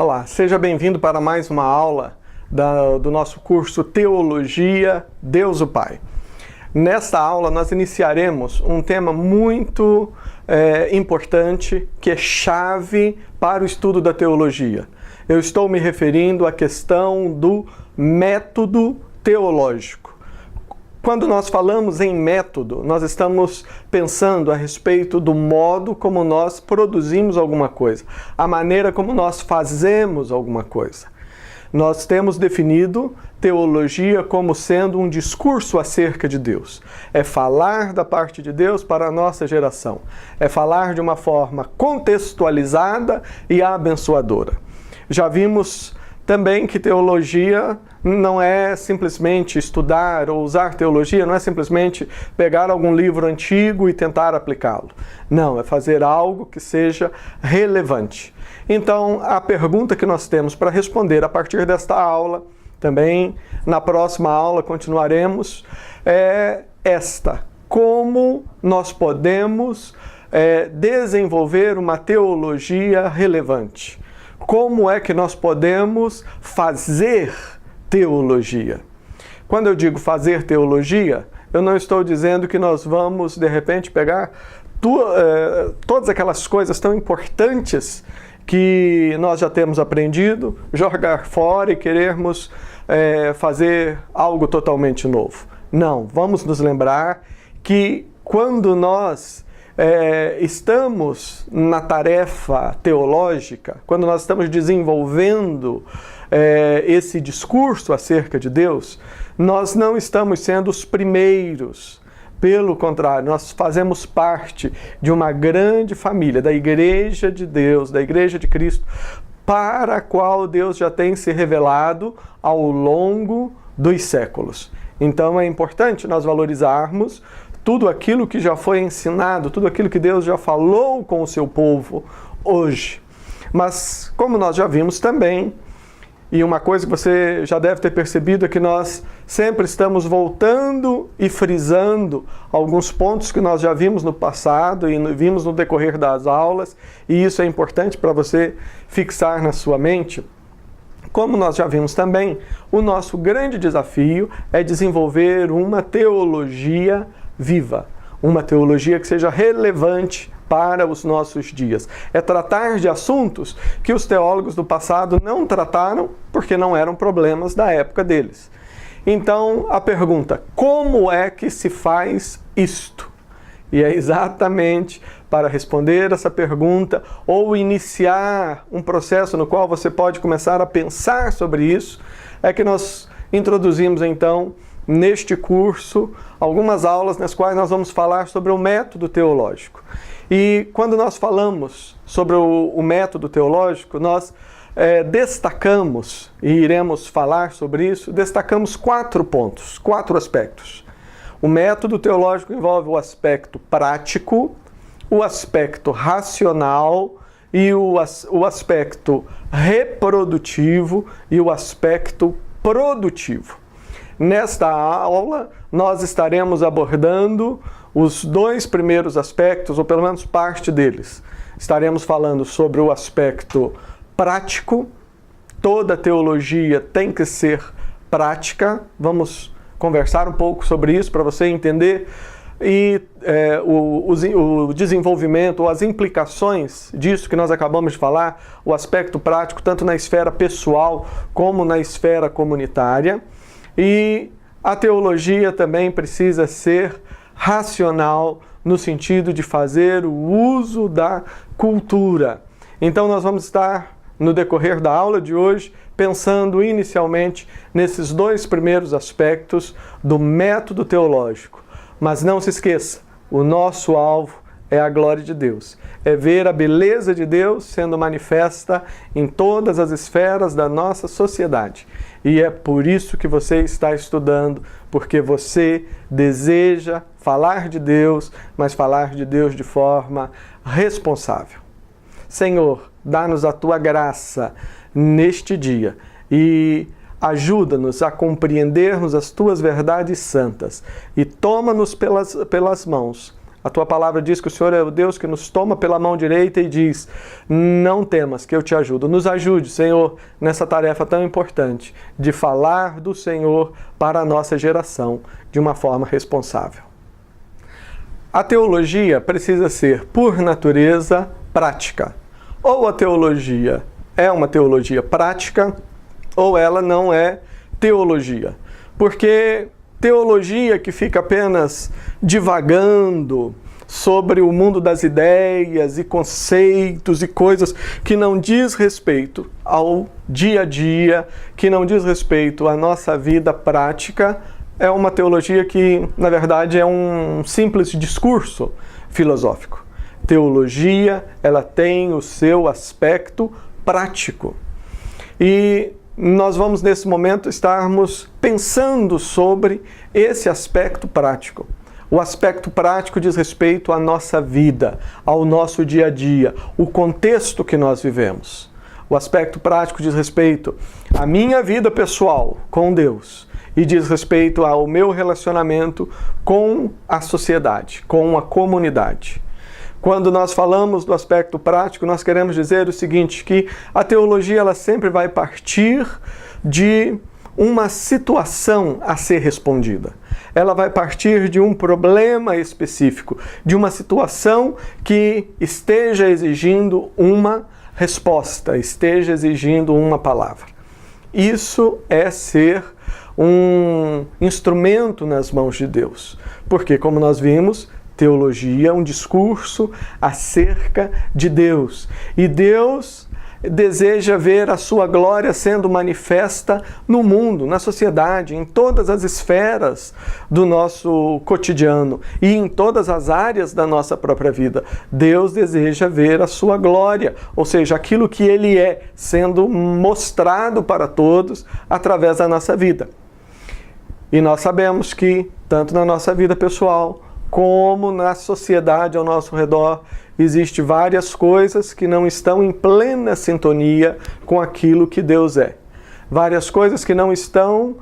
Olá, seja bem-vindo para mais uma aula do nosso curso Teologia, Deus o Pai. Nesta aula nós iniciaremos um tema muito importante, que é chave para o estudo da teologia. Eu estou me referindo à questão do método teológico. Quando nós falamos em método, nós estamos pensando a respeito do modo como nós produzimos alguma coisa, a maneira como nós fazemos alguma coisa. Nós temos definido teologia como sendo um discurso acerca de Deus. É falar da parte de Deus para a nossa geração. É falar de uma forma contextualizada e abençoadora. Já vimos também que teologia não é simplesmente estudar ou usar teologia, não é simplesmente pegar algum livro antigo e tentar aplicá-lo. Não, é fazer algo que seja relevante. Então, a pergunta que nós temos para responder a partir desta aula, também na próxima aula continuaremos, é esta: como nós podemos desenvolver uma teologia relevante? Como é que nós podemos fazer teologia? Quando eu digo fazer teologia, eu não estou dizendo que nós vamos, de repente, pegar todas aquelas coisas tão importantes que nós já temos aprendido, jogar fora e querermos fazer algo totalmente novo. Não, vamos nos lembrar que quando nós estamos na tarefa teológica, quando nós estamos desenvolvendo esse discurso acerca de Deus, nós não estamos sendo os primeiros. Pelo contrário, nós fazemos parte de uma grande família, da Igreja de Deus, da Igreja de Cristo, para a qual Deus já tem se revelado ao longo dos séculos. Então é importante nós valorizarmos tudo aquilo que já foi ensinado, tudo aquilo que Deus já falou com o seu povo hoje. Mas, como nós já vimos também, e uma coisa que você já deve ter percebido é que nós sempre estamos voltando e frisando alguns pontos que nós já vimos no passado e vimos no decorrer das aulas, e isso é importante para você fixar na sua mente. Como nós já vimos também, o nosso grande desafio é desenvolver uma teologia viva, uma teologia que seja relevante para os nossos dias. É tratar de assuntos que os teólogos do passado não trataram porque não eram problemas da época deles. Então, a pergunta: como é que se faz isto? E é exatamente para responder essa pergunta ou iniciar um processo no qual você pode começar a pensar sobre isso, é que nós introduzimos então neste curso algumas aulas nas quais nós vamos falar sobre o método teológico. E quando nós falamos sobre o método teológico, nós destacamos, e iremos falar sobre isso, destacamos 4 pontos, 4 aspectos. O método teológico envolve o aspecto prático, o aspecto racional e o aspecto reprodutivo e o aspecto produtivo. Nesta aula, nós estaremos abordando os 2 primeiros aspectos, ou pelo menos parte deles. Estaremos falando sobre o aspecto prático. Toda teologia tem que ser prática. Vamos conversar um pouco sobre isso para você entender o desenvolvimento ou as implicações disso que nós acabamos de falar, o aspecto prático tanto na esfera pessoal como na esfera comunitária. E a teologia também precisa ser racional no sentido de fazer o uso da cultura. Então nós vamos estar, no decorrer da aula de hoje, pensando inicialmente nesses 2 primeiros aspectos do método teológico. Mas não se esqueça, o nosso alvo é a glória de Deus. É ver a beleza de Deus sendo manifesta em todas as esferas da nossa sociedade. E é por isso que você está estudando, porque você deseja falar de Deus, mas falar de Deus de forma responsável. Senhor, dá-nos a Tua graça neste dia e ajuda-nos a compreendermos as Tuas verdades santas e toma-nos pelas mãos A tua palavra diz que o Senhor é o Deus que nos toma pela mão direita e diz: não temas, que eu te ajudo. Nos ajude, Senhor, nessa tarefa tão importante de falar do Senhor para a nossa geração de uma forma responsável. A teologia precisa ser, por natureza, prática. Ou a teologia é uma teologia prática, ou ela não é teologia. Porque teologia que fica apenas divagando sobre o mundo das ideias e conceitos e coisas que não diz respeito ao dia a dia, que não diz respeito à nossa vida prática, é uma teologia que, na verdade, é um simples discurso filosófico. Teologia, ela tem o seu aspecto prático. E nós vamos, nesse momento, estarmos pensando sobre esse aspecto prático. O aspecto prático diz respeito à nossa vida, ao nosso dia a dia, o contexto que nós vivemos. O aspecto prático diz respeito à minha vida pessoal com Deus e diz respeito ao meu relacionamento com a sociedade, com a comunidade. Quando nós falamos do aspecto prático, nós queremos dizer o seguinte, que a teologia ela sempre vai partir de uma situação a ser respondida. Ela vai partir de um problema específico, de uma situação que esteja exigindo uma resposta, esteja exigindo uma palavra. Isso é ser um instrumento nas mãos de Deus. Porque, como nós vimos, teologia é um discurso acerca de Deus. E Deus deseja ver a sua glória sendo manifesta no mundo, na sociedade, em todas as esferas do nosso cotidiano e em todas as áreas da nossa própria vida. Deus deseja ver a sua glória, ou seja, aquilo que Ele é, sendo mostrado para todos através da nossa vida. E nós sabemos que, tanto na nossa vida pessoal, como na sociedade ao nosso redor, existem várias coisas que não estão em plena sintonia com aquilo que Deus é. Várias coisas que não estão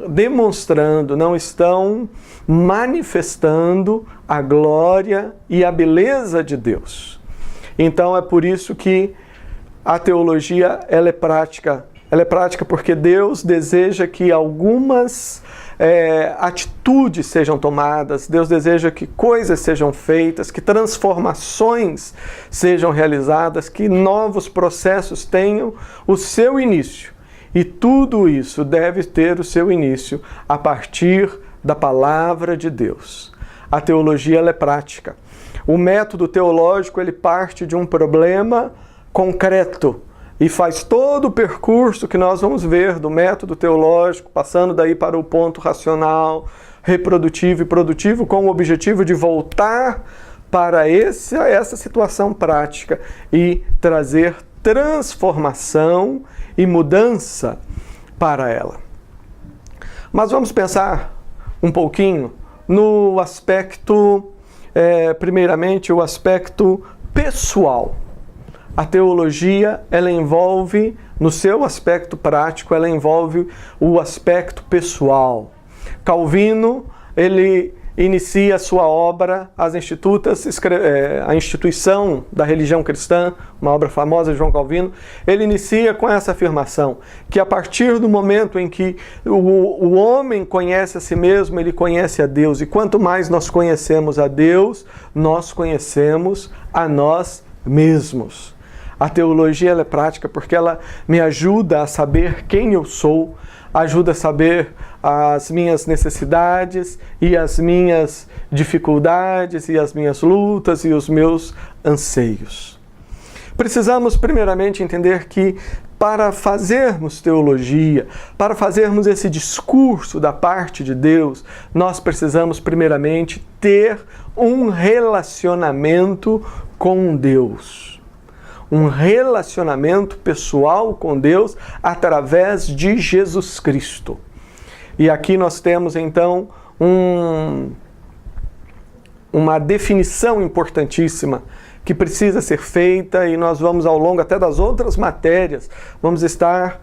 demonstrando, não estão manifestando a glória e a beleza de Deus. Então é por isso que a teologia ela é prática. Ela é prática porque Deus deseja que algumas atitudes sejam tomadas, Deus deseja que coisas sejam feitas, que transformações sejam realizadas, que novos processos tenham o seu início. E tudo isso deve ter o seu início a partir da palavra de Deus. A teologia ela é prática. O método teológico ele parte de um problema concreto, e faz todo o percurso que nós vamos ver do método teológico, passando daí para o ponto racional, reprodutivo e produtivo, com o objetivo de voltar para essa situação prática e trazer transformação e mudança para ela. Mas vamos pensar um pouquinho no aspecto, primeiramente, o aspecto pessoal. A teologia, ela envolve, no seu aspecto prático, ela envolve o aspecto pessoal. Calvino, ele inicia a sua obra, As Institutas, a instituição da religião cristã, uma obra famosa de João Calvino, ele inicia com essa afirmação, que a partir do momento em que o homem conhece a si mesmo, ele conhece a Deus, e quanto mais nós conhecemos a Deus, nós conhecemos a nós mesmos. A teologia ela é prática porque ela me ajuda a saber quem eu sou, ajuda a saber as minhas necessidades e as minhas dificuldades e as minhas lutas e os meus anseios. Precisamos primeiramente entender que para fazermos teologia, para fazermos esse discurso da parte de Deus, nós precisamos primeiramente ter um relacionamento com Deus. Um relacionamento pessoal com Deus através de Jesus Cristo. E aqui nós temos então uma definição importantíssima que precisa ser feita e nós vamos ao longo até das outras matérias, vamos estar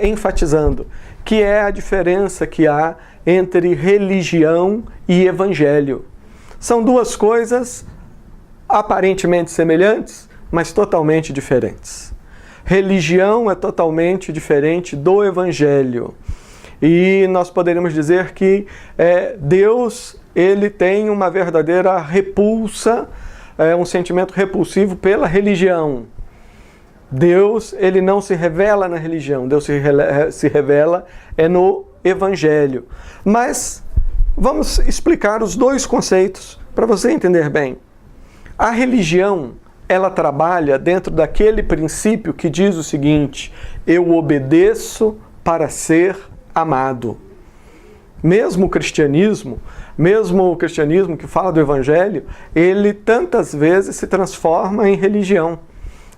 enfatizando, que é a diferença que há entre religião e evangelho. são duas coisas aparentemente semelhantes, mas totalmente diferentes. Religião é totalmente diferente do Evangelho. E nós poderíamos dizer que Deus, ele tem uma verdadeira repulsa, um sentimento repulsivo pela religião. Deus, ele não se revela na religião, Deus se revela no Evangelho. Mas vamos explicar os dois conceitos para você entender bem. A religião, ela trabalha dentro daquele princípio que diz o seguinte: eu obedeço para ser amado. Mesmo o cristianismo que fala do Evangelho, ele tantas vezes se transforma em religião,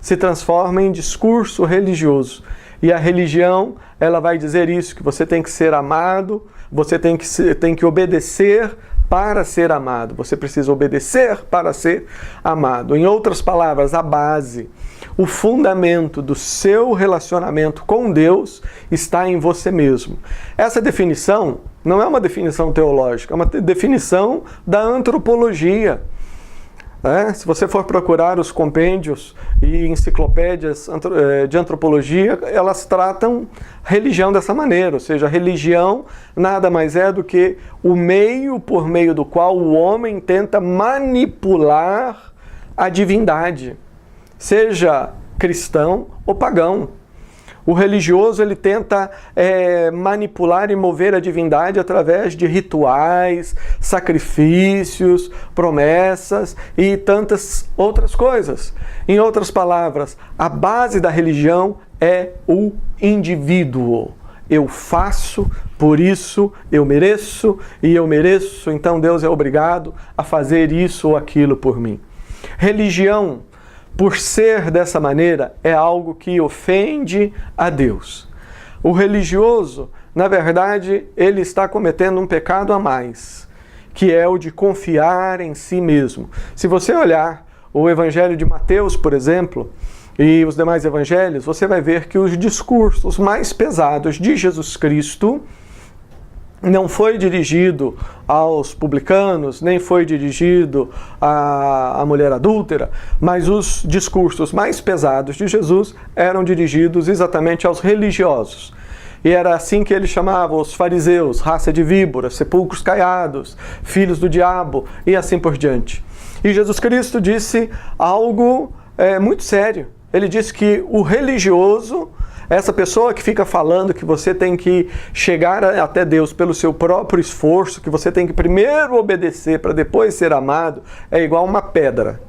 se transforma em discurso religioso. E a religião, ela vai dizer isso, que você tem que ser amado, você tem que obedecer para ser amado. Você precisa obedecer para ser amado. Em outras palavras, a base, o fundamento do seu relacionamento com Deus está em você mesmo. Essa definição não é uma definição teológica, é uma definição da antropologia. Se você for procurar os compêndios e enciclopédias de antropologia, elas tratam religião dessa maneira, ou seja, a religião nada mais é do que o meio por meio do qual o homem tenta manipular a divindade, seja cristão ou pagão. O religioso, ele tenta manipular e mover a divindade através de rituais, sacrifícios, promessas e tantas outras coisas. Em outras palavras, a base da religião é o indivíduo. Eu faço, por isso eu mereço, e eu mereço, então Deus é obrigado a fazer isso ou aquilo por mim. Religião, por ser dessa maneira, é algo que ofende a Deus. O religioso, na verdade, ele está cometendo um pecado a mais, que é o de confiar em si mesmo. Se você olhar o Evangelho de Mateus, por exemplo, e os demais evangelhos, você vai ver que os discursos mais pesados de Jesus Cristo não foi dirigido aos publicanos, nem foi dirigido à mulher adúltera, mas os discursos mais pesados de Jesus eram dirigidos exatamente aos religiosos. E era assim que ele chamava os fariseus, raça de víboras, sepulcros caiados, filhos do diabo e assim por diante. E Jesus Cristo disse algo muito sério. Ele disse que o religioso, essa pessoa que fica falando que você tem que chegar até Deus pelo seu próprio esforço, que você tem que primeiro obedecer para depois ser amado, é igual uma pedra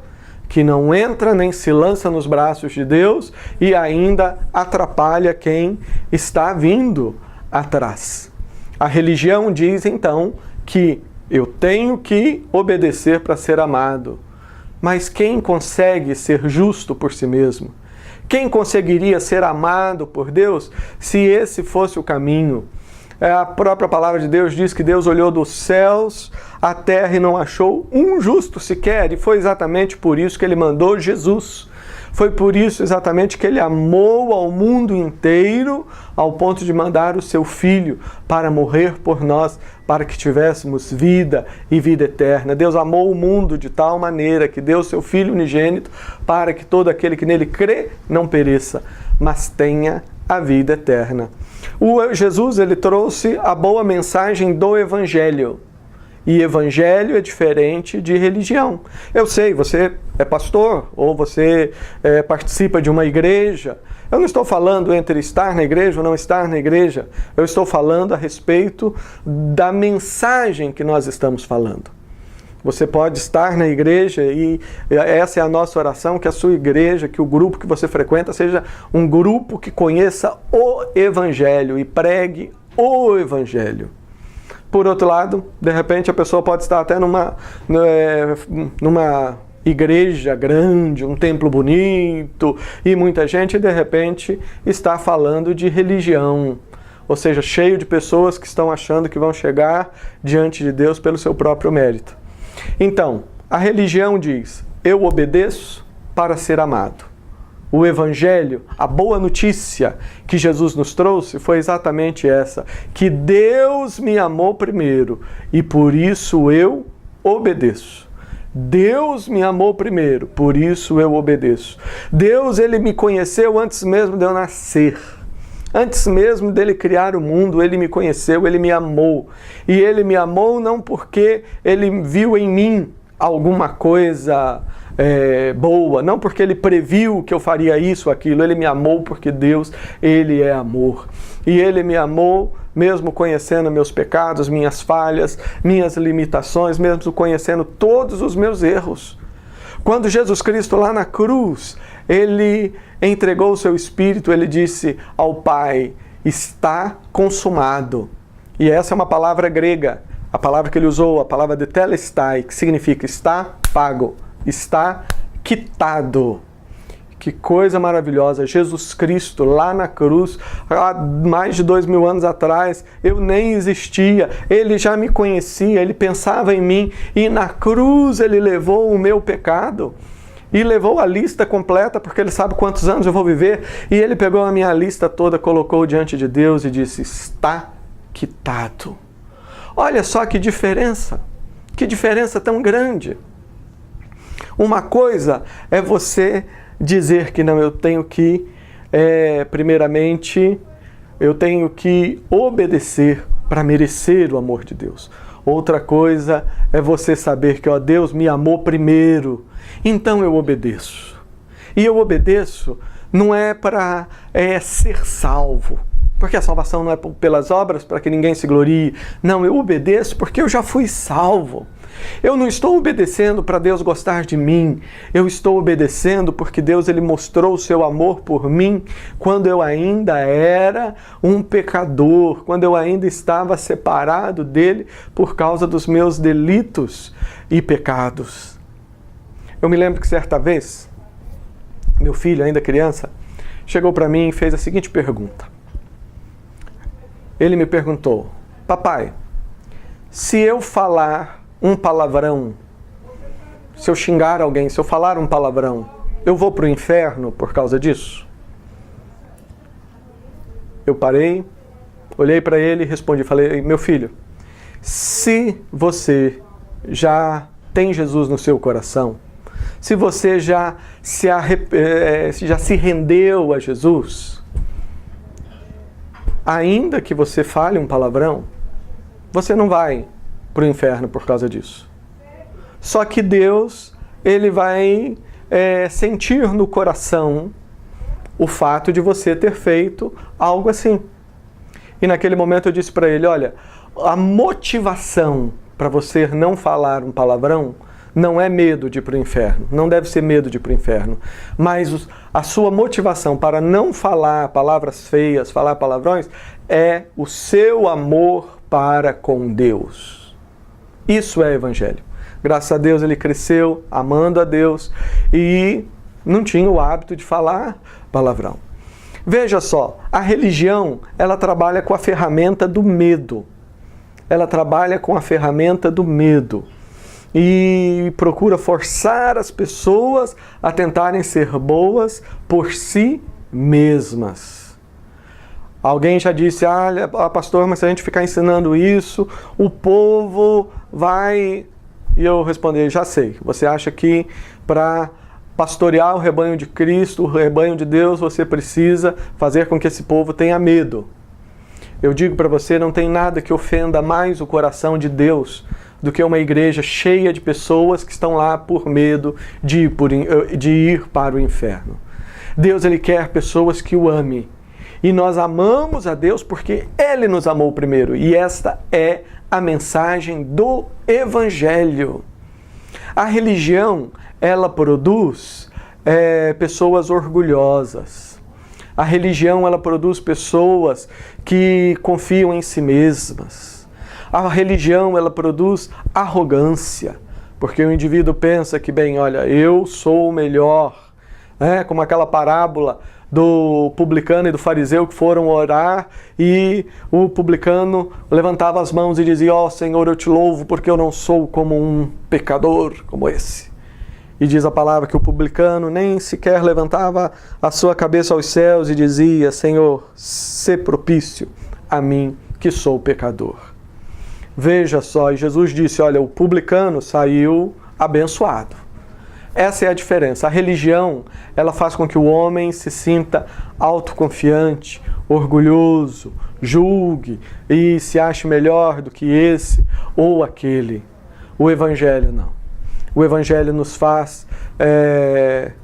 que não entra nem se lança nos braços de Deus e ainda atrapalha quem está vindo atrás. A religião diz então que eu tenho que obedecer para ser amado. Mas quem consegue ser justo por si mesmo? Quem conseguiria ser amado por Deus se esse fosse o caminho? A própria palavra de Deus diz que Deus olhou dos céus à terra e não achou um justo sequer, e foi exatamente por isso que ele mandou Jesus. Foi por isso exatamente que ele amou ao mundo inteiro, ao ponto de mandar o seu Filho para morrer por nós, para que tivéssemos vida e vida eterna. Deus amou o mundo de tal maneira que deu o seu Filho unigênito para que todo aquele que nele crê não pereça, mas tenha a vida eterna. Jesus, ele trouxe a boa mensagem do Evangelho. E evangelho é diferente de religião. Eu sei, você é pastor ou você participa de uma igreja. Eu não estou falando entre estar na igreja ou não estar na igreja. Eu estou falando a respeito da mensagem que nós estamos falando. Você pode estar na igreja e essa é a nossa oração, que a sua igreja, que o grupo que você frequenta seja um grupo que conheça o Evangelho e pregue o Evangelho. Por outro lado, de repente a pessoa pode estar até numa igreja grande, um templo bonito, e muita gente de repente está falando de religião, ou seja, cheio de pessoas que estão achando que vão chegar diante de Deus pelo seu próprio mérito. Então, a religião diz: eu obedeço para ser amado. O Evangelho, a boa notícia que Jesus nos trouxe foi exatamente essa, que Deus me amou primeiro e por isso eu obedeço. Deus me amou primeiro, por isso eu obedeço. Deus, Ele me conheceu antes mesmo de eu nascer. Antes mesmo dele criar o mundo, Ele me conheceu, Ele me amou. E Ele me amou não porque Ele viu em mim alguma coisa boa, não porque Ele previu que eu faria isso ou aquilo. Ele me amou porque Deus, Ele é amor. E Ele me amou mesmo conhecendo meus pecados, minhas falhas, minhas limitações, mesmo conhecendo todos os meus erros. Quando Jesus Cristo lá na cruz, Ele entregou o seu Espírito, Ele disse ao Pai, está consumado. E essa é uma palavra grega, a palavra que Ele usou, a palavra de telestai, que significa está pago, está quitado. Que coisa maravilhosa, Jesus Cristo lá na cruz, há mais de 2000 anos atrás, eu nem existia, Ele já me conhecia, Ele pensava em mim, e na cruz Ele levou o meu pecado, e levou a lista completa, porque Ele sabe quantos anos eu vou viver, e Ele pegou a minha lista toda, colocou diante de Deus e disse, está quitado. Olha só que diferença tão grande. Uma coisa é você dizer que não, eu tenho que, primeiramente, eu tenho que obedecer para merecer o amor de Deus. Outra coisa é você saber que, ó, Deus me amou primeiro, então eu obedeço. E eu obedeço não é para ser salvo, porque a salvação não é pelas obras, para que ninguém se glorie. Não, eu obedeço porque eu já fui salvo. Eu não estou obedecendo para Deus gostar de mim. Eu estou obedecendo porque Deus, Ele mostrou o seu amor por mim quando eu ainda era um pecador, quando eu ainda estava separado dEle por causa dos meus delitos e pecados. Eu me lembro que certa vez, meu filho, ainda criança, chegou para mim e fez a seguinte pergunta. Ele me perguntou, papai, se eu falar um palavrão, se eu xingar alguém, se eu falar um palavrão, eu vou para o inferno por causa disso? Eu parei, olhei para ele e respondi, falei, meu filho, se você já tem Jesus no seu coração, se você já se rendeu a Jesus, ainda que você fale um palavrão, você não vai para o inferno por causa disso. Só que Deus, Ele vai sentir no coração o fato de você ter feito algo assim. E naquele momento eu disse para ele, olha, a motivação para você não falar um palavrão não é medo de ir para o inferno, não deve ser medo de ir para o inferno, mas a sua motivação para não falar palavras feias, falar palavrões, é o seu amor para com Deus. Isso é evangelho. Graças a Deus ele cresceu amando a Deus e não tinha o hábito de falar palavrão. Veja só, a religião, ela trabalha com a ferramenta do medo. Ela trabalha com a ferramenta do medo e procura forçar as pessoas a tentarem ser boas por si mesmas. Alguém já disse, pastor, mas se a gente ficar ensinando isso, o povo vai... E eu respondi, já sei, você acha que para pastorear o rebanho de Cristo, o rebanho de Deus, você precisa fazer com que esse povo tenha medo. Eu digo para você, não tem nada que ofenda mais o coração de Deus do que uma igreja cheia de pessoas que estão lá por medo de ir para o inferno. Deus, Ele quer pessoas que o amem. E nós amamos a Deus porque Ele nos amou primeiro. E esta é a mensagem do Evangelho. A religião, ela produz pessoas orgulhosas. A religião, ela produz pessoas que confiam em si mesmas. A religião, ela produz arrogância. Porque o indivíduo pensa que, bem, olha, eu sou o melhor. Como aquela parábola do publicano e do fariseu que foram orar e o publicano levantava as mãos e dizia, ó Senhor, eu te louvo porque eu não sou como um pecador como esse. E diz a palavra que o publicano nem sequer levantava a sua cabeça aos céus e dizia, Senhor, sê propício a mim que sou pecador. Veja só, e Jesus disse, olha, o publicano saiu abençoado. Essa é a diferença. A religião, ela faz com que o homem se sinta autoconfiante, orgulhoso, julgue e se ache melhor do que esse ou aquele. O Evangelho não. O Evangelho nos faz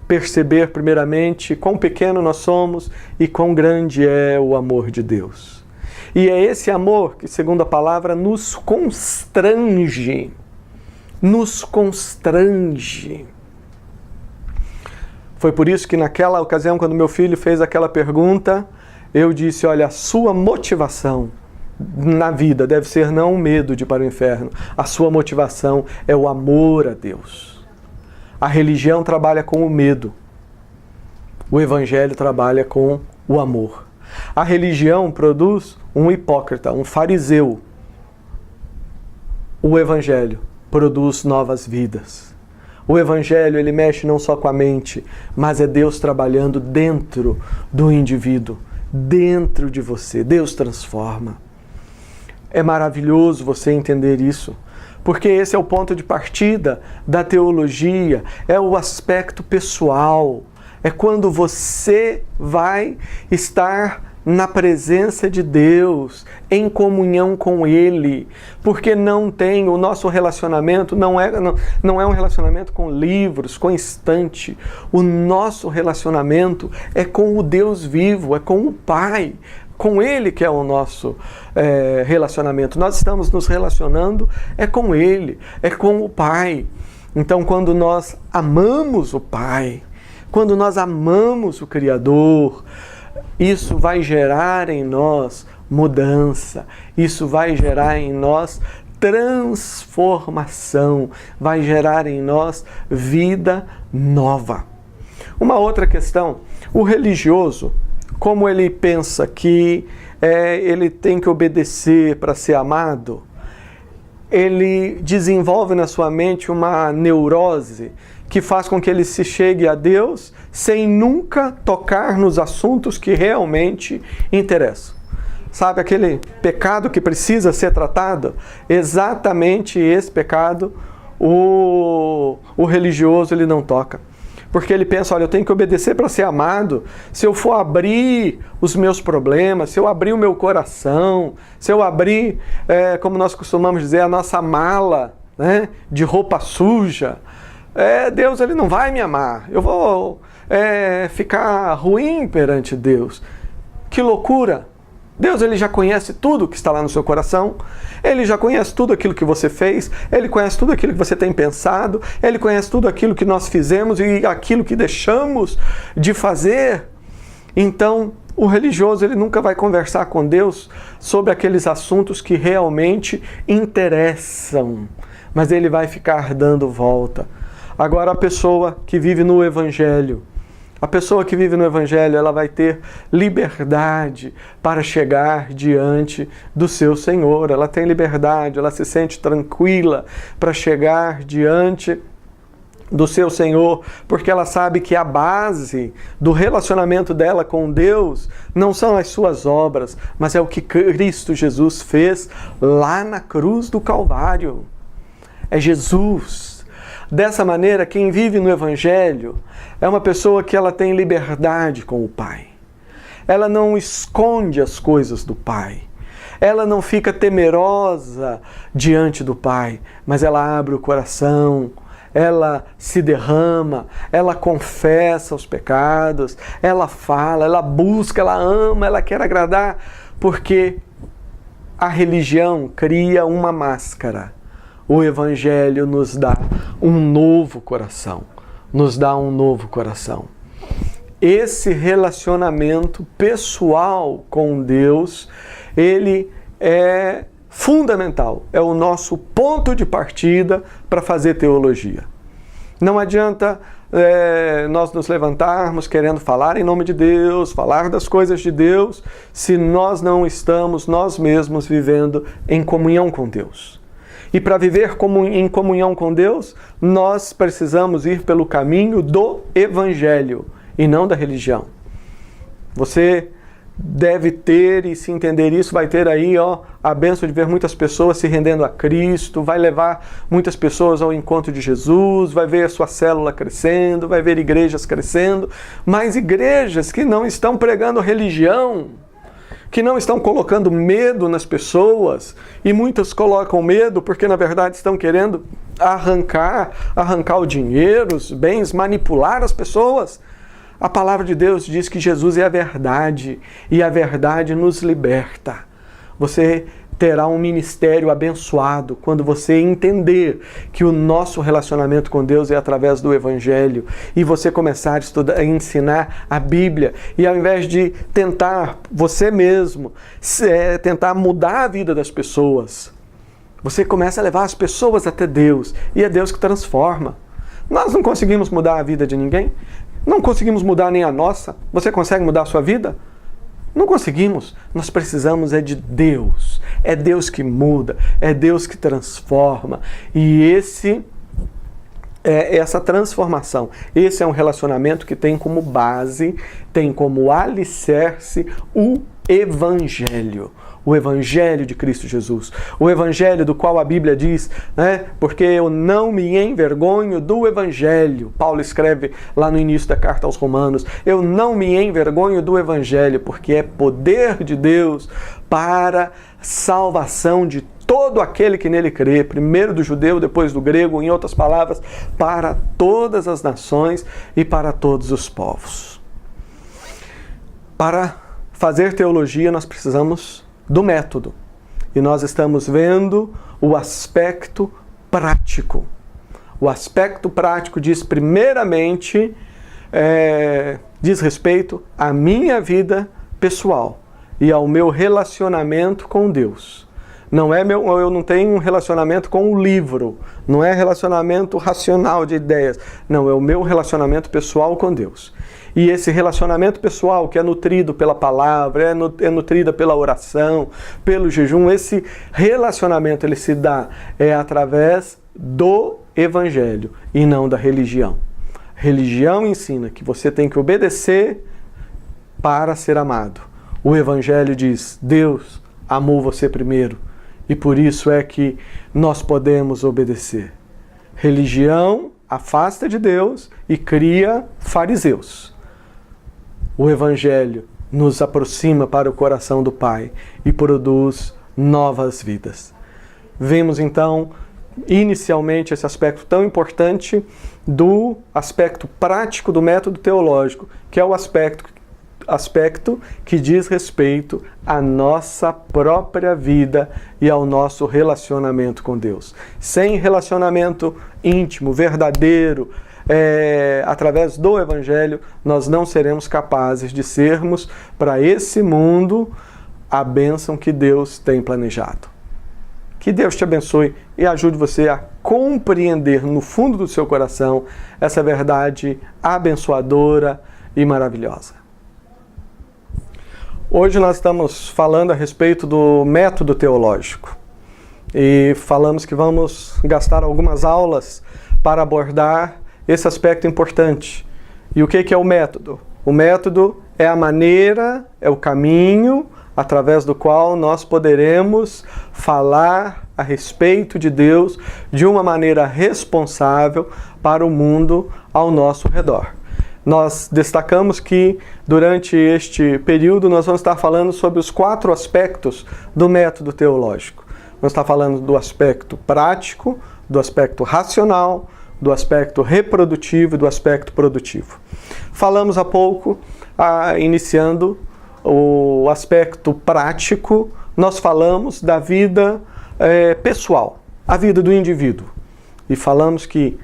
perceber primeiramente quão pequeno nós somos e quão grande é o amor de Deus. E é esse amor que, segundo a palavra, nos constrange. Nos constrange. Foi por isso que naquela ocasião, quando meu filho fez aquela pergunta, eu disse, olha, a sua motivação na vida deve ser não o medo de ir para o inferno. A sua motivação é o amor a Deus. A religião trabalha com o medo. O Evangelho trabalha com o amor. A religião produz um hipócrita, um fariseu. O Evangelho produz novas vidas. O Evangelho, ele mexe não só com a mente, mas é Deus trabalhando dentro do indivíduo, dentro de você. Deus transforma. É maravilhoso você entender isso, porque esse é o ponto de partida da teologia, é o aspecto pessoal, é quando você vai estar na presença de Deus, em comunhão com Ele, porque não tem, o nosso relacionamento não é um relacionamento com livros, com estante. O nosso relacionamento é com o Deus vivo, é com o Pai, com Ele que é o nosso relacionamento. Nós estamos nos relacionando com Ele, é com o Pai. Então, quando nós amamos o Pai, quando nós amamos o Criador, isso vai gerar em nós mudança, isso vai gerar em nós transformação, vai gerar em nós vida nova. Uma outra questão, o religioso, como ele pensa que ele tem que obedecer para ser amado, ele desenvolve na sua mente uma neurose que faz com que ele se chegue a Deus sem nunca tocar nos assuntos que realmente interessam. Sabe aquele pecado que precisa ser tratado? Exatamente esse pecado o religioso ele não toca. Porque ele pensa, olha, eu tenho que obedecer para ser amado. Se eu for abrir os meus problemas, se eu abrir o meu coração, se eu abrir, como nós costumamos dizer, a nossa mala, né, de roupa suja, Deus ele não vai me amar. Eu vou ficar ruim perante Deus. Que loucura! Deus ele já conhece tudo que está lá no seu coração, Ele já conhece tudo aquilo que você fez, Ele conhece tudo aquilo que você tem pensado, Ele conhece tudo aquilo que nós fizemos e aquilo que deixamos de fazer. Então, o religioso ele nunca vai conversar com Deus sobre aqueles assuntos que realmente interessam, mas ele vai ficar dando volta. Agora, a pessoa que vive no Evangelho, ela vai ter liberdade para chegar diante do seu Senhor. Ela tem liberdade, ela se sente tranquila para chegar diante do seu Senhor, porque ela sabe que a base do relacionamento dela com Deus não são as suas obras, mas é o que Cristo Jesus fez lá na cruz do Calvário. É Jesus. Dessa maneira, quem vive no Evangelho é uma pessoa que ela tem liberdade com o Pai. Ela não esconde as coisas do Pai. Ela não fica temerosa diante do Pai, mas ela abre o coração, ela se derrama, ela confessa os pecados, ela fala, ela busca, ela ama, ela quer agradar, porque a religião cria uma máscara. O Evangelho nos dá um novo coração, Esse relacionamento pessoal com Deus, ele é fundamental, é o nosso ponto de partida para fazer teologia. Não adianta nós nos levantarmos querendo falar em nome de Deus, falar das coisas de Deus, se nós não estamos nós mesmos vivendo em comunhão com Deus. E para viver em comunhão com Deus, nós precisamos ir pelo caminho do Evangelho e não da religião. Você deve ter, e se entender isso, vai ter aí a bênção de ver muitas pessoas se rendendo a Cristo, vai levar muitas pessoas ao encontro de Jesus, vai ver a sua célula crescendo, vai ver igrejas crescendo, mas igrejas que não estão pregando religião, que não estão colocando medo nas pessoas, e muitas colocam medo porque na verdade estão querendo arrancar o dinheiro, os bens, manipular as pessoas. A palavra de Deus diz que Jesus é a verdade, e a verdade nos liberta. Você terá um ministério abençoado quando você entender que o nosso relacionamento com Deus é através do Evangelho, e você começar a estudar, a ensinar a Bíblia, e ao invés de tentar você mesmo, tentar mudar a vida das pessoas, você começa a levar as pessoas até Deus, e é Deus que transforma. Nós não conseguimos mudar a vida de ninguém, não conseguimos mudar nem a nossa. Você consegue mudar a sua vida? Não conseguimos. Nós precisamos de Deus. É Deus que muda, é Deus que transforma. E essa transformação, esse é um relacionamento que tem como base, tem como alicerce o Evangelho. O Evangelho de Cristo Jesus. O Evangelho do qual a Bíblia diz, né? Porque eu não me envergonho do Evangelho. Paulo escreve lá no início da carta aos Romanos, eu não me envergonho do Evangelho, porque é poder de Deus para salvação de todo aquele que nele crê, primeiro do judeu, depois do grego, em outras palavras, para todas as nações e para todos os povos. Para fazer teologia, nós precisamos do método. E nós estamos vendo o aspecto prático. O aspecto prático diz, primeiramente, diz respeito à minha vida pessoal e ao meu relacionamento com Deus. Eu não tenho um relacionamento com o livro, não é relacionamento racional de ideias, não, é o meu relacionamento pessoal com Deus. E esse relacionamento pessoal que é nutrido pela palavra, é nutrida pela oração, pelo jejum, esse relacionamento ele se dá através do Evangelho e não da religião. Religião ensina que você tem que obedecer para ser amado. O Evangelho diz, Deus amou você primeiro e por isso é que nós podemos obedecer. Religião afasta de Deus e cria fariseus. O Evangelho nos aproxima para o coração do Pai e produz novas vidas. Vemos então, inicialmente, esse aspecto tão importante do aspecto prático do método teológico, que é o aspecto que diz respeito à nossa própria vida e ao nosso relacionamento com Deus. Sem relacionamento íntimo, verdadeiro, através do Evangelho, nós não seremos capazes de sermos para esse mundo a bênção que Deus tem planejado. Que Deus te abençoe e ajude você a compreender no fundo do seu coração essa verdade abençoadora e maravilhosa. Hoje nós estamos falando a respeito do método teológico e falamos que vamos gastar algumas aulas para abordar esse aspecto importante. E o que é o método? O método é a maneira, é o caminho através do qual nós poderemos falar a respeito de Deus de uma maneira responsável para o mundo ao nosso redor. Nós destacamos que durante este período nós vamos estar falando sobre os 4 aspectos do método teológico. Vamos estar falando do aspecto prático, do aspecto racional, do aspecto reprodutivo e do aspecto produtivo. Falamos há pouco, iniciando o aspecto prático, nós falamos da vida pessoal, a vida do indivíduo. E falamos que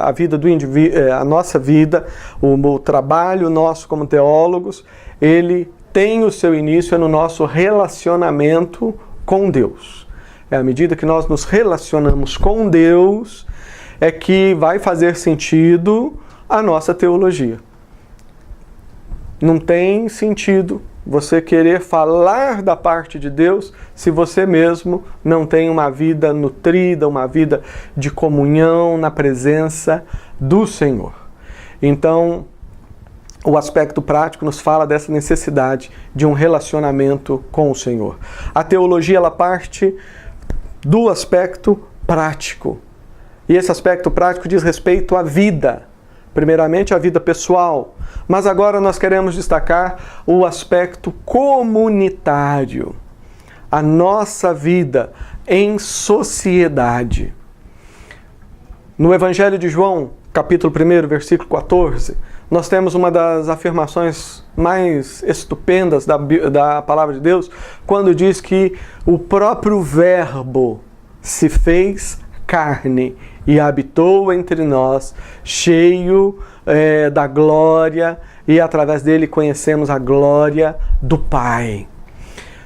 a vida do indivíduo, a nossa vida, o trabalho nosso como teólogos, ele tem o seu início no nosso relacionamento com Deus. À medida que nós nos relacionamos com Deus, é que vai fazer sentido a nossa teologia. Não tem sentido você querer falar da parte de Deus se você mesmo não tem uma vida nutrida, uma vida de comunhão na presença do Senhor. Então, o aspecto prático nos fala dessa necessidade de um relacionamento com o Senhor. A teologia, ela parte do aspecto prático. E esse aspecto prático diz respeito à vida. Primeiramente, a vida pessoal. Mas agora nós queremos destacar o aspecto comunitário. A nossa vida em sociedade. No Evangelho de João, capítulo 1, versículo 14, nós temos uma das afirmações mais estupendas da palavra de Deus, quando diz que o próprio Verbo se fez carne e habitou entre nós, cheio da glória, e através dele conhecemos a glória do Pai.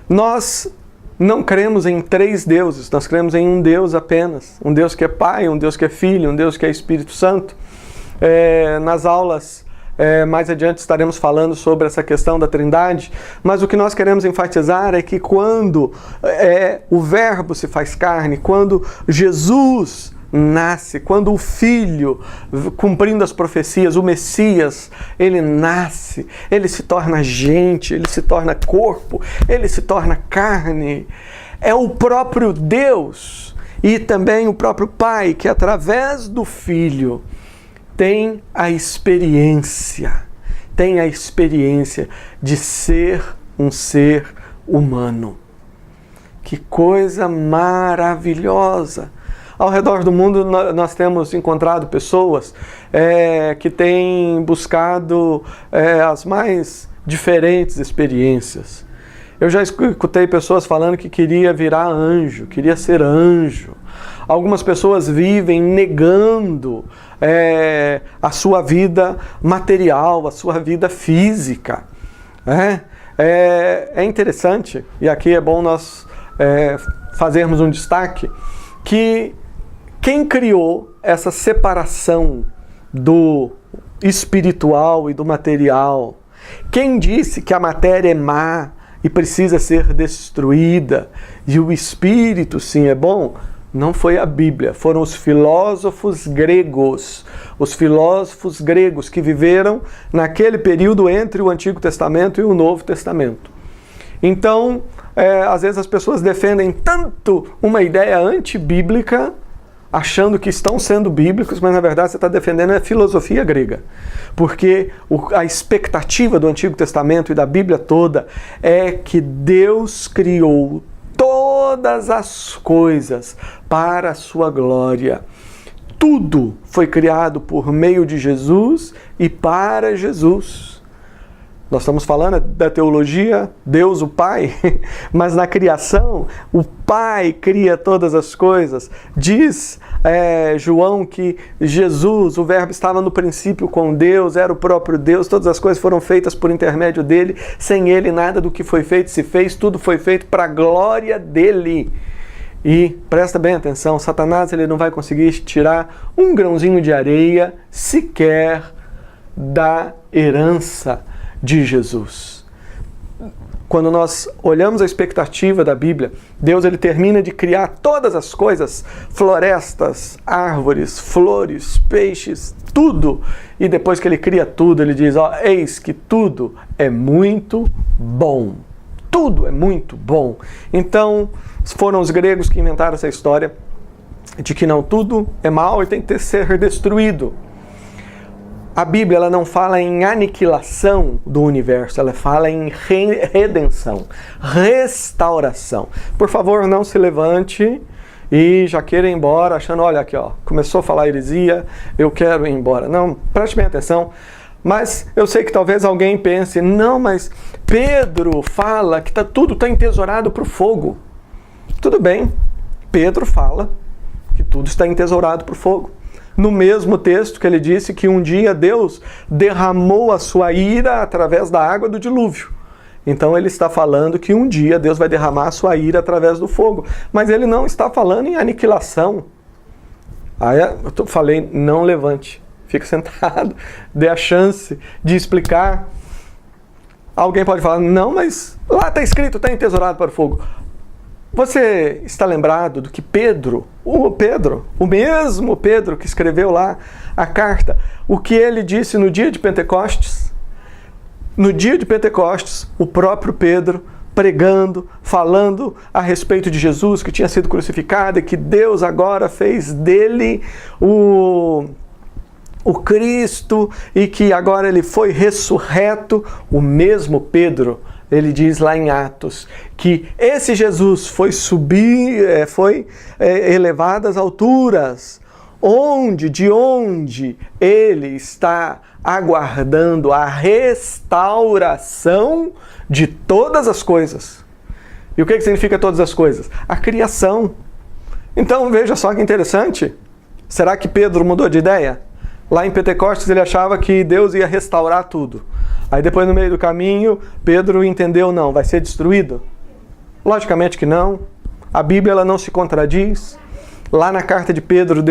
Nós não cremos em 3 deuses, nós cremos em um Deus apenas. Um Deus que é Pai, um Deus que é Filho, um Deus que é Espírito Santo. Nas aulas mais adiante estaremos falando sobre essa questão da Trindade, mas o que nós queremos enfatizar é que quando o Verbo se faz carne, quando Jesus nasce, quando o Filho, cumprindo as profecias, o Messias, ele nasce, ele se torna gente, ele se torna corpo, ele se torna carne. É o próprio Deus e também o próprio Pai que, através do Filho, tem a experiência de ser um ser humano. Que coisa maravilhosa! Ao redor do mundo nós temos encontrado pessoas que têm buscado as mais diferentes experiências. Eu já escutei pessoas falando que queria virar anjo, queria ser anjo. Algumas pessoas vivem negando a sua vida material, a sua vida física. É interessante, e aqui é bom nós fazermos um destaque, que quem criou essa separação do espiritual e do material, quem disse que a matéria é má e precisa ser destruída, e o espírito sim é bom, não foi a Bíblia, foram os filósofos gregos. Os filósofos gregos que viveram naquele período entre o Antigo Testamento e o Novo Testamento. Então, às vezes as pessoas defendem tanto uma ideia antibíblica, achando que estão sendo bíblicos, mas na verdade você está defendendo a filosofia grega. Porque a expectativa do Antigo Testamento e da Bíblia toda é que Deus criou todas as coisas para a sua glória. Tudo foi criado por meio de Jesus e para Jesus. Nós estamos falando da teologia, Deus o Pai, mas na criação, o Pai cria todas as coisas. Diz João que Jesus, o Verbo, estava no princípio com Deus, era o próprio Deus, todas as coisas foram feitas por intermédio dele, sem ele nada do que foi feito se fez, tudo foi feito para a glória dele. E presta bem atenção, Satanás ele não vai conseguir tirar um grãozinho de areia sequer da herança de Jesus. Quando nós olhamos a expectativa da Bíblia, Deus ele termina de criar todas as coisas, florestas, árvores, flores, peixes, tudo. E depois que ele cria tudo, ele diz, eis que tudo é muito bom. Tudo é muito bom. Então, foram os gregos que inventaram essa história de que não tudo é mal e tem que ser destruído. A Bíblia ela não fala em aniquilação do universo, ela fala em redenção, restauração. Por favor, não se levante e já queira ir embora achando, olha aqui, começou a falar heresia, eu quero ir embora. Não, preste bem atenção. Mas eu sei que talvez alguém pense, não, mas Pedro fala que tudo está entesourado para o fogo. Tudo bem, Pedro fala que tudo está entesourado para o fogo. No mesmo texto que ele disse que um dia Deus derramou a sua ira através da água do dilúvio. Então ele está falando que um dia Deus vai derramar a sua ira através do fogo. Mas ele não está falando em aniquilação. Aí eu falei, não levante, fique sentado, dê a chance de explicar. Alguém pode falar, não, mas lá está escrito, está entesourado para o fogo. Você está lembrado do que Pedro, o mesmo Pedro que escreveu lá a carta, o que ele disse no dia de Pentecostes? no dia de Pentecostes, o próprio Pedro pregando, falando a respeito de Jesus que tinha sido crucificado e que Deus agora fez dele o Cristo e que agora ele foi ressurreto. O mesmo Pedro, ele diz lá em Atos que esse Jesus foi elevado às alturas, de onde ele está aguardando a restauração de todas as coisas. E o que significa todas as coisas? A criação. Então veja só que interessante. Será que Pedro mudou de ideia? Lá em Pentecostes ele achava que Deus ia restaurar tudo. Aí depois no meio do caminho, Pedro entendeu, não, vai ser destruído? Logicamente que não. A Bíblia ela não se contradiz. Lá na carta de Pedro,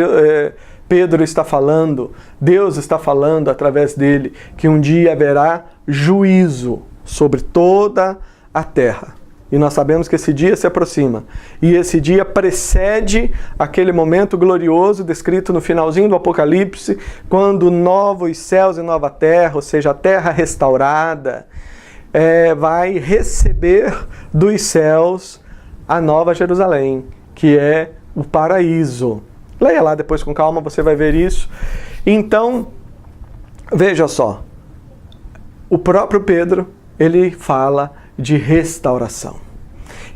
Pedro está falando, Deus está falando através dele, que um dia haverá juízo sobre toda a terra. E nós sabemos que esse dia se aproxima. E esse dia precede aquele momento glorioso descrito no finalzinho do Apocalipse, quando novos céus e nova terra, ou seja, a terra restaurada, vai receber dos céus a nova Jerusalém, que é o paraíso. Leia lá depois com calma, você vai ver isso. Então, veja só, o próprio Pedro, ele fala de restauração.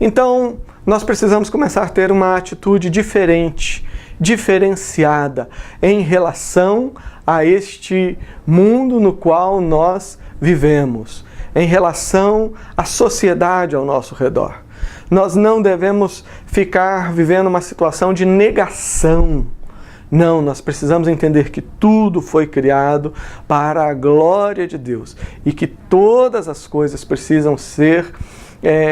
Então, nós precisamos começar a ter uma atitude diferente, diferenciada em relação a este mundo no qual nós vivemos, em relação à sociedade ao nosso redor. Nós não devemos ficar vivendo uma situação de negação. Não, nós precisamos entender que tudo foi criado para a glória de Deus e que todas as coisas precisam ser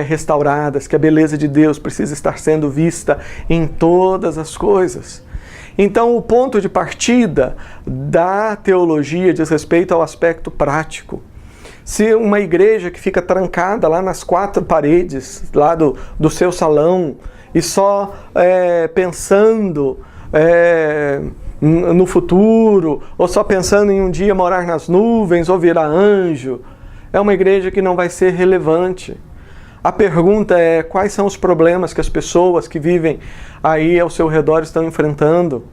restauradas, que a beleza de Deus precisa estar sendo vista em todas as coisas. Então, o ponto de partida da teologia diz respeito ao aspecto prático. Se uma igreja que fica trancada lá nas 4 paredes lá do seu salão e só pensando no futuro, ou só pensando em um dia morar nas nuvens ou virar anjo, é uma igreja que não vai ser relevante. A pergunta é: quais são os problemas que as pessoas que vivem aí ao seu redor estão enfrentando?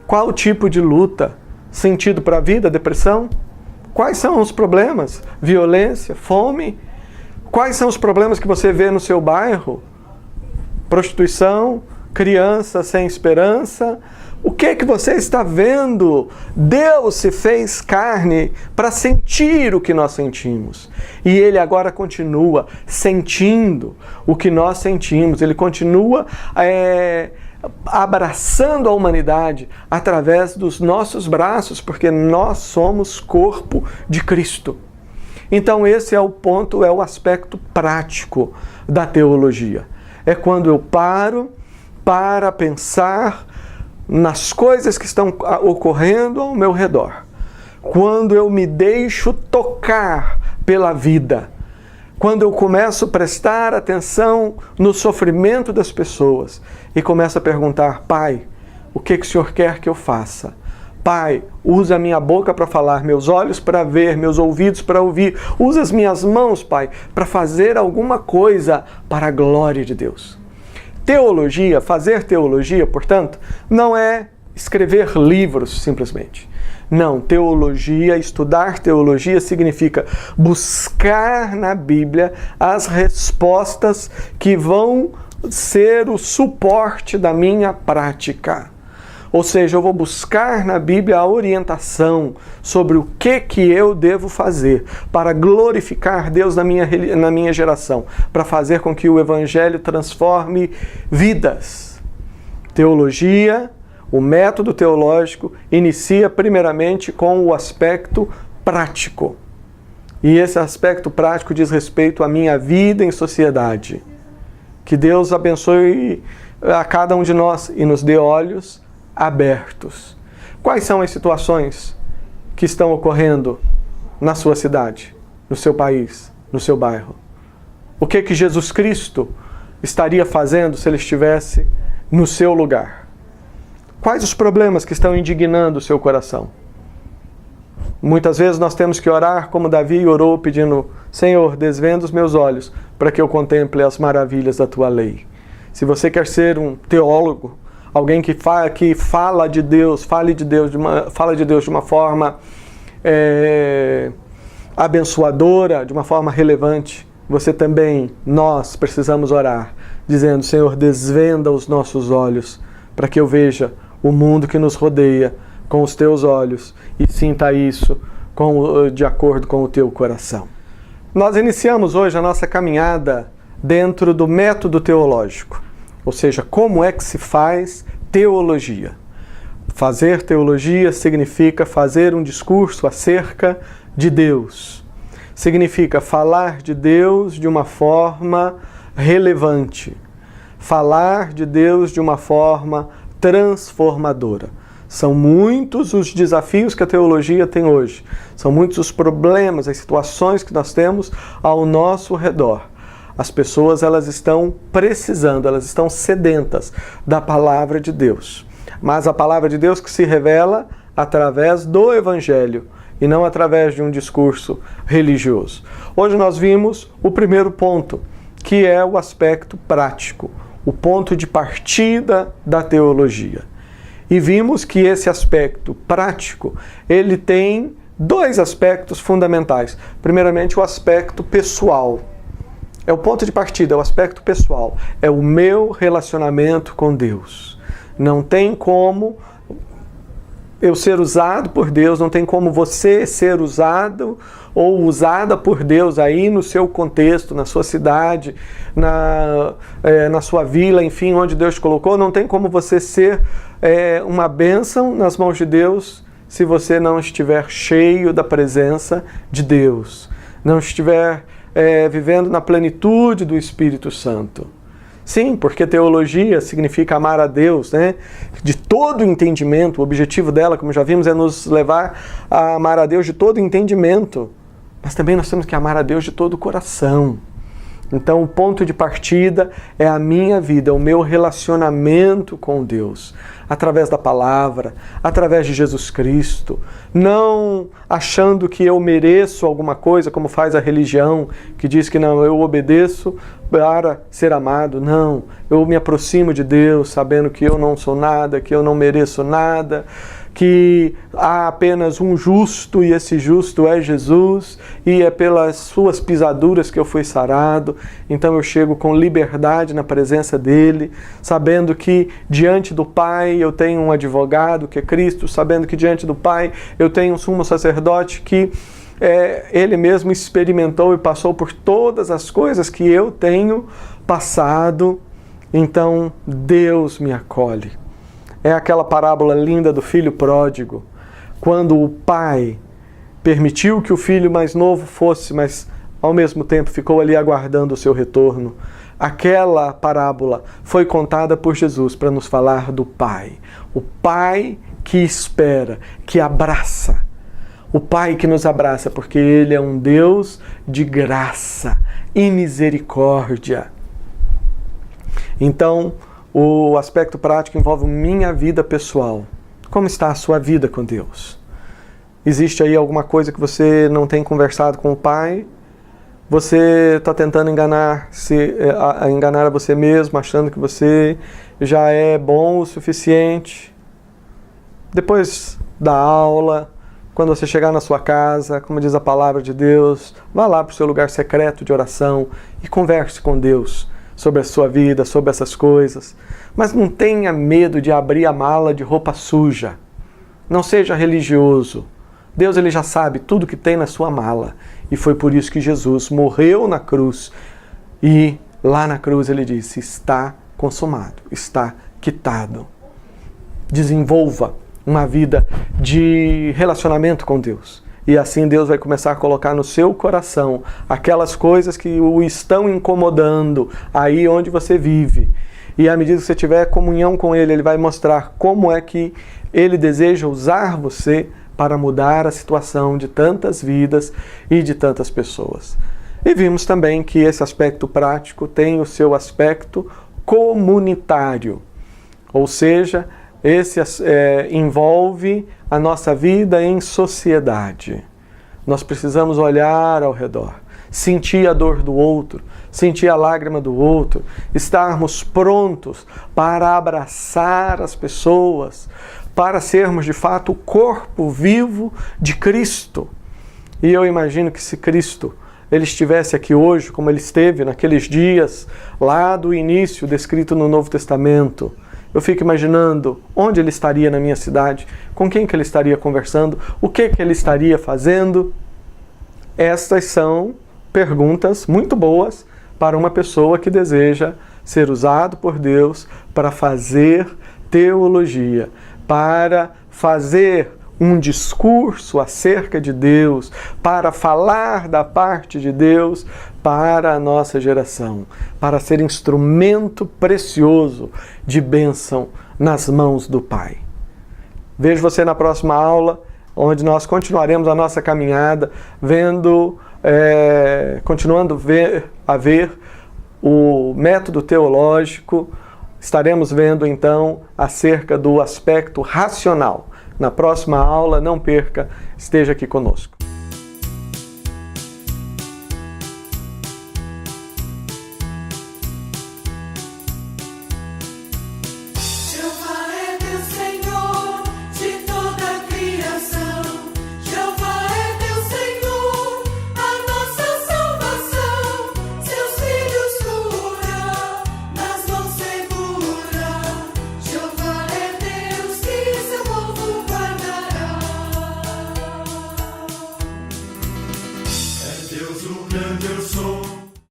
Qual o tipo de luta? Sentido para a vida? Depressão? Quais são os problemas? Violência? Fome? Quais são os problemas que você vê no seu bairro? Prostituição? Criança sem esperança? O que é que você está vendo? Deus se fez carne para sentir o que nós sentimos. E Ele agora continua sentindo o que nós sentimos. Ele continua abraçando a humanidade através dos nossos braços, porque nós somos corpo de Cristo. Então esse é o ponto, é o aspecto prático da teologia. É quando eu paro para pensar nas coisas que estão ocorrendo ao meu redor. Quando eu me deixo tocar pela vida. Quando eu começo a prestar atenção no sofrimento das pessoas e começo a perguntar: Pai, o que o Senhor quer que eu faça? Pai, usa a minha boca para falar, meus olhos para ver, meus ouvidos para ouvir. Usa as minhas mãos, Pai, para fazer alguma coisa para a glória de Deus. Teologia, fazer teologia, portanto, não é escrever livros simplesmente. Não, teologia, estudar teologia significa buscar na Bíblia as respostas que vão ser o suporte da minha prática. Ou seja, eu vou buscar na Bíblia a orientação sobre o que eu devo fazer para glorificar Deus na minha geração, para fazer com que o Evangelho transforme vidas. Teologia, o método teológico, inicia primeiramente com o aspecto prático. E esse aspecto prático diz respeito à minha vida em sociedade. Que Deus abençoe a cada um de nós e nos dê olhos abertos. Quais são as situações que estão ocorrendo na sua cidade, no seu país, no seu bairro? O que Jesus Cristo estaria fazendo se Ele estivesse no seu lugar? Quais os problemas que estão indignando o seu coração? Muitas vezes nós temos que orar como Davi orou, pedindo: Senhor, desvenda os meus olhos para que eu contemple as maravilhas da tua lei. Se você quer ser um teólogo, alguém que fala de Deus, fala de Deus de uma forma abençoadora, de uma forma relevante, nós precisamos orar, dizendo: Senhor, desvenda os nossos olhos para que eu veja o mundo que nos rodeia com os teus olhos e sinta isso de acordo com o teu coração. Nós iniciamos hoje a nossa caminhada dentro do método teológico, ou seja, como é que se faz teologia. Fazer teologia significa fazer um discurso acerca de Deus. Significa falar de Deus de uma forma relevante. Falar de Deus de uma forma transformadora. São muitos os desafios que a teologia tem hoje. São muitos os problemas, as situações que nós temos ao nosso redor. As pessoas, elas estão precisando, elas estão sedentas da palavra de Deus. Mas a palavra de Deus que se revela através do Evangelho e não através de um discurso religioso. Hoje nós vimos o primeiro ponto, que é o aspecto prático, o ponto de partida da teologia. E vimos que esse aspecto prático, ele tem dois aspectos fundamentais. Primeiramente, o aspecto pessoal. É o ponto de partida, é o aspecto pessoal. É o meu relacionamento com Deus. Não tem como eu ser usado por Deus, não tem como você ser usado ou usada por Deus aí no seu contexto, na sua cidade, na sua vila, enfim, onde Deus te colocou. Não tem como você ser uma bênção nas mãos de Deus se você não estiver cheio da presença de Deus, não estiver vivendo na plenitude do Espírito Santo. Sim, porque teologia significa amar a Deus, né? De todo o entendimento. O objetivo dela, como já vimos, é nos levar a amar a Deus de todo o entendimento. Mas também nós temos que amar a Deus de todo o coração. Então o ponto de partida é a minha vida, é o meu relacionamento com Deus, através da palavra, através de Jesus Cristo, não achando que eu mereço alguma coisa, como faz a religião, que diz que não, eu obedeço para ser amado. Não, eu me aproximo de Deus sabendo que eu não sou nada, que eu não mereço nada, que há apenas um justo e esse justo é Jesus e é pelas suas pisaduras que eu fui sarado. Então eu chego com liberdade na presença dele, sabendo que diante do Pai eu tenho um advogado que é Cristo, sabendo que diante do Pai eu tenho um sumo sacerdote que ele mesmo experimentou e passou por todas as coisas que eu tenho passado. Então Deus me acolhe. É aquela parábola linda do filho pródigo, quando o pai permitiu que o filho mais novo fosse, mas ao mesmo tempo ficou ali aguardando o seu retorno. Aquela parábola foi contada por Jesus para nos falar do Pai. O Pai que espera, que abraça. O Pai que nos abraça, porque Ele é um Deus de graça e misericórdia. Então, o aspecto prático envolve minha vida pessoal. Como está a sua vida com Deus? Existe aí alguma coisa que você não tem conversado com o Pai? Você está tentando enganar a você mesmo, achando que você já é bom o suficiente? Depois da aula, quando você chegar na sua casa, como diz a palavra de Deus, vá lá para o seu lugar secreto de oração e converse com Deus sobre a sua vida, sobre essas coisas. Mas não tenha medo de abrir a mala de roupa suja. Não seja religioso. Deus, ele já sabe tudo que tem na sua mala. E foi por isso que Jesus morreu na cruz. E lá na cruz ele disse: está consumado, está quitado. Desenvolva uma vida de relacionamento com Deus. E assim Deus vai começar a colocar no seu coração aquelas coisas que o estão incomodando aí onde você vive. E à medida que você tiver comunhão com Ele, Ele vai mostrar como é que Ele deseja usar você para mudar a situação de tantas vidas e de tantas pessoas. E vimos também que esse aspecto prático tem o seu aspecto comunitário. Ou seja, Esse envolve a nossa vida em sociedade. Nós precisamos olhar ao redor, sentir a dor do outro, sentir a lágrima do outro, estarmos prontos para abraçar as pessoas, para sermos de fato o corpo vivo de Cristo. E eu imagino que se Cristo ele estivesse aqui hoje, como ele esteve naqueles dias lá do início descrito no Novo Testamento, eu fico imaginando onde ele estaria na minha cidade, com quem que ele estaria conversando, o que que ele estaria fazendo. Estas são perguntas muito boas para uma pessoa que deseja ser usado por Deus para fazer teologia, para fazer um discurso acerca de Deus, para falar da parte de Deus para a nossa geração, para ser instrumento precioso de bênção nas mãos do Pai. Vejo você na próxima aula, onde nós continuaremos a nossa caminhada, continuando a ver o método teológico. Estaremos vendo então acerca do aspecto racional. Na próxima aula, não perca, esteja aqui conosco. Deus